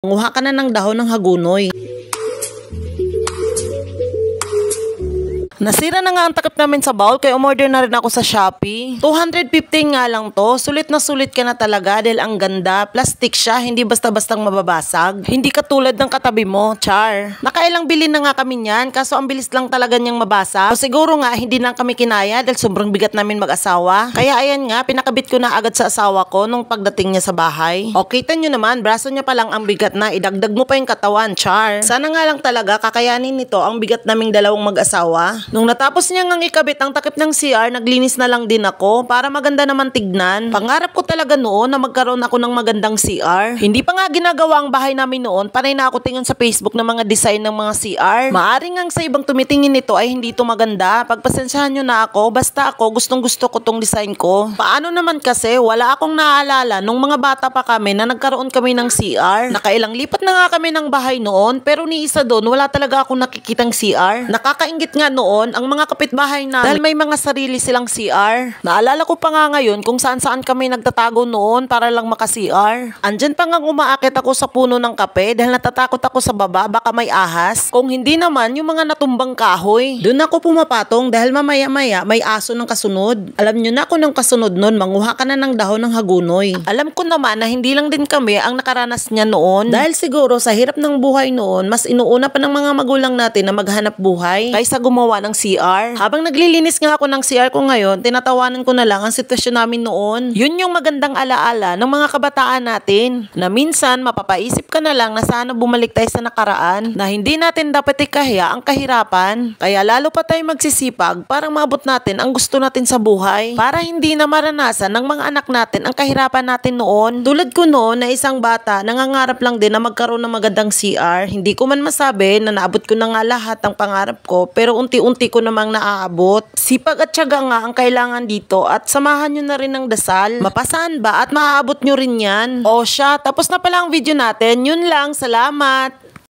Manguha ka na ng dahon ng hagunoy. Nasira na nga ang takip namin sa bowl kaya umorder na rin ako sa Shopee. 250 nga lang to. Sulit na sulit ka na talaga dahil ang ganda. Plastic siya, hindi basta-bastang mababasag. Hindi katulad ng katabi mo, char. Nakailang bilhin na nga kami niyan kaso ang bilis lang talaga niyang mabasag. O siguro nga hindi na kami kinaya dahil sobrang bigat namin mag-asawa. Kaya ayan nga, pinakabit ko na agad sa asawa ko nung pagdating niya sa bahay. O kita nyo naman, braso niya pa lang ang bigat na. Idagdag mo pa yung katawan, char. Sana nga lang talaga kakayanin nito ang bigat naming dalawang mag-asawa. Nung natapos niya ngang ikabit ang takip ng CR, naglinis na lang din ako para maganda naman tignan. Pangarap ko talaga noon na magkaroon ako ng magandang CR. Hindi pa nga ginagawa ang bahay namin noon, panay na ako tingin sa Facebook ng mga design ng mga CR. Maaring ang sa ibang tumitingin nito ay hindi ito maganda. Pagpasensyahan nyo na ako, basta ako gustong gusto ko tong design ko. Paano naman kasi, wala akong naaalala nung mga bata pa kami na nagkaroon kami ng CR. Nakailang lipat na nga kami ng bahay noon, pero ni isa doon wala talaga akong nakikitang CR. Nakakaingit nga noon ang mga kapitbahay namin dahil may mga sarili silang CR. Naalala ko pa nga ngayon kung saan-saan kami nagtatago noon para lang maka-CR. Andyan pa nga umaakit ako sa puno ng kape dahil natatakot ako sa baba baka may ahas. Kung hindi naman yung mga natumbang kahoy. Doon ako pumapatong dahil mamaya-maya may aso ng kasunod. Alam nyo na ako ng kasunod noon, manguha ka na ng dahon ng hagunoy. Alam ko naman na hindi lang din kami ang nakaranas niya noon dahil siguro sa hirap ng buhay noon mas inuuna pa ng mga magulang natin na maghanap buhay kaysa gumawa ng CR. Habang naglilinis nga ako ng CR ko ngayon, tinatawanan ko na lang ang sitwasyon namin noon. Yun yung magandang alaala ng mga kabataan natin. Na minsan, mapapaisip ka na lang na sana bumalik tayo sa nakaraan. Na hindi natin dapat ikahiya ang kahirapan. Kaya lalo pa tayo magsisipag para maabot natin ang gusto natin sa buhay. Para hindi na maranasan ng mga anak natin ang kahirapan natin noon. Tulad ko noon na isang bata, nangangarap lang din na magkaroon ng magandang CR. Hindi ko man masabi na naabot ko na nga lahat ng pangarap ko, pero unti-unti ko namang naaabot. Sipag at tiyaga nga ang kailangan dito at samahan nyo na rin ng dasal. Mapasaan ba at maaabot nyo rin yan? O siya, tapos na pala ang video natin. Yun lang, salamat!